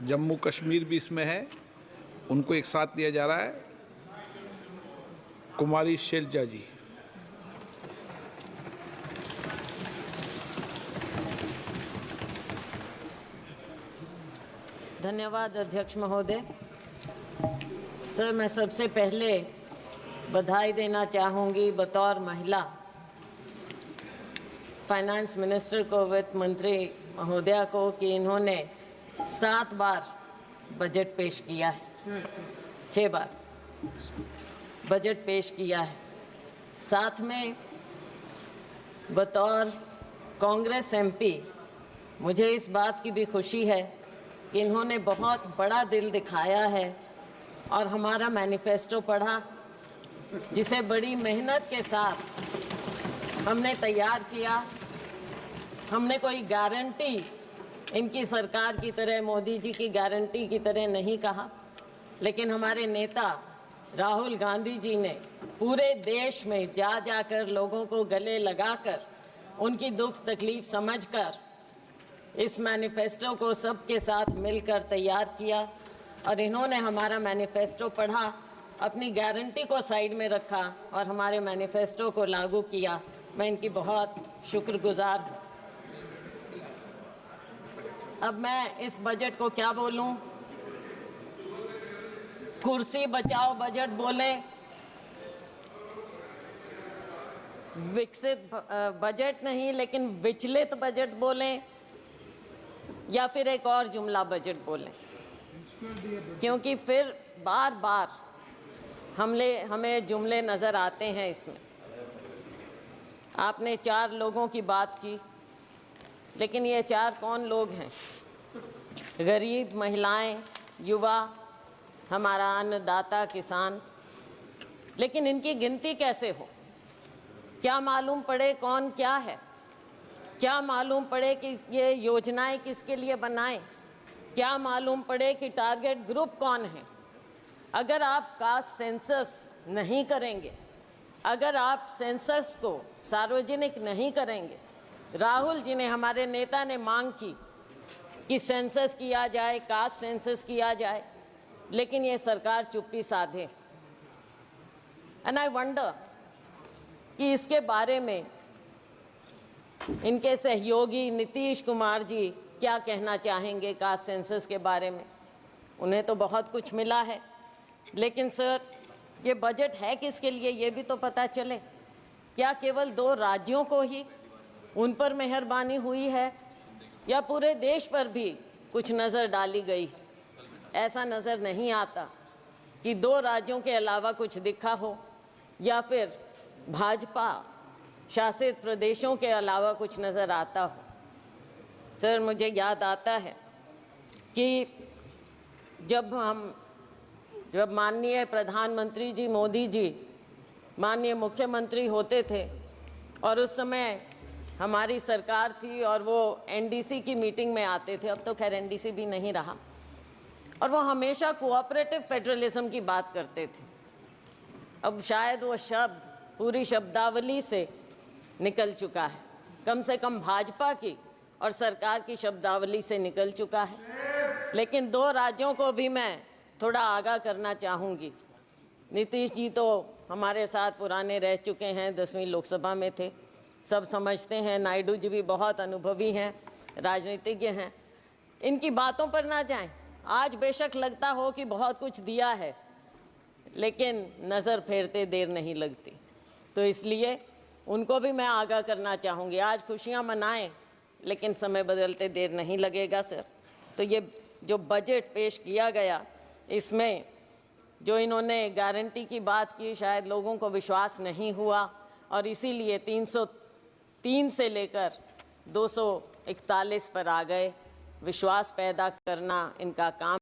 जम्मू कश्मीर भी इसमें है, उनको एक साथ दिया जा रहा है। कुमारी शैलजा जी। धन्यवाद अध्यक्ष महोदय। सर, मैं सबसे पहले बधाई देना चाहूँगी बतौर महिला फाइनेंस मिनिस्टर को, वित्त मंत्री महोदया को, कि इन्होंने 7 बार बजट पेश किया है, 6 बार बजट पेश किया है। साथ में बतौर कांग्रेस एमपी मुझे इस बात की भी खुशी है कि इन्होंने बहुत बड़ा दिल दिखाया है और हमारा मैनिफेस्टो पढ़ा, जिसे बड़ी मेहनत के साथ हमने तैयार किया। हमने कोई गारंटी इनकी सरकार की तरह, मोदी जी की गारंटी की तरह नहीं कहा, लेकिन हमारे नेता राहुल गांधी जी ने पूरे देश में जा जाकर लोगों को गले लगाकर उनकी दुख तकलीफ समझकर इस मैनिफेस्टो को सबके साथ मिलकर तैयार किया। और इन्होंने हमारा मैनिफेस्टो पढ़ा, अपनी गारंटी को साइड में रखा और हमारे मैनिफेस्टो को लागू किया। मैं इनकी बहुत शुक्रगुजार हूँ। अब मैं इस बजट को क्या बोलूं? कुर्सी बचाओ बजट बोले, विकसित बजट नहीं लेकिन विचलित बजट बोले, या फिर एक और जुमला बजट बोलें, क्योंकि फिर बार बार हमें जुमले नज़र आते हैं इसमें। आपने 4 लोगों की बात की, लेकिन ये 4 कौन लोग हैं? गरीब, महिलाएं, युवा, हमारा अन्नदाता किसान। लेकिन इनकी गिनती कैसे हो? क्या मालूम पड़े कौन क्या है? क्या मालूम पड़े कि ये योजनाएं किसके लिए बनाएं? क्या मालूम पड़े कि टारगेट ग्रुप कौन है? अगर आप कास्ट सेंसस नहीं करेंगे, अगर आप सेंसस को सार्वजनिक नहीं करेंगे, राहुल जी ने, हमारे नेता ने मांग की कि सेंसस किया जाए, कास्ट सेंसस किया जाए, लेकिन ये सरकार चुप्पी साधे। एंड आई वंडर कि इसके बारे में इनके सहयोगी नीतीश कुमार जी क्या कहना चाहेंगे कास्ट सेंसस के बारे में। उन्हें तो बहुत कुछ मिला है, लेकिन सर ये बजट है किसके लिए ये भी तो पता चले। क्या केवल 2 राज्यों को ही उन पर मेहरबानी हुई है, या पूरे देश पर भी कुछ नज़र डाली गई? ऐसा नज़र नहीं आता कि 2 राज्यों के अलावा कुछ दिखा हो, या फिर भाजपा शासित प्रदेशों के अलावा कुछ नज़र आता हो। सर, मुझे याद आता है कि जब माननीय प्रधानमंत्री जी मोदी जी माननीय मुख्यमंत्री होते थे और उस समय हमारी सरकार थी और वो एनडीसी की मीटिंग में आते थे, अब तो खैर एनडीसी भी नहीं रहा, और वो हमेशा कोऑपरेटिव फेडरलिज्म की बात करते थे। अब शायद वो शब्द पूरी शब्दावली से निकल चुका है, कम से कम भाजपा की और सरकार की शब्दावली से निकल चुका है। लेकिन 2 राज्यों को भी मैं थोड़ा आगाह करना चाहूँगी। नीतीश जी तो हमारे साथ पुराने रह चुके हैं, 10वीं लोकसभा में थे, सब समझते हैं। नायडू जी भी बहुत अनुभवी हैं, राजनीतिज्ञ हैं। इनकी बातों पर ना जाएं। आज बेशक लगता हो कि बहुत कुछ दिया है, लेकिन नज़र फेरते देर नहीं लगती, तो इसलिए उनको भी मैं आगाह करना चाहूँगी। आज खुशियाँ मनाएं, लेकिन समय बदलते देर नहीं लगेगा सर। तो ये जो बजट पेश किया गया, इसमें जो इन्होंने गारंटी की बात की, शायद लोगों को विश्वास नहीं हुआ, और इसीलिए 303 से लेकर 241 पर आ गए। विश्वास पैदा करना इनका काम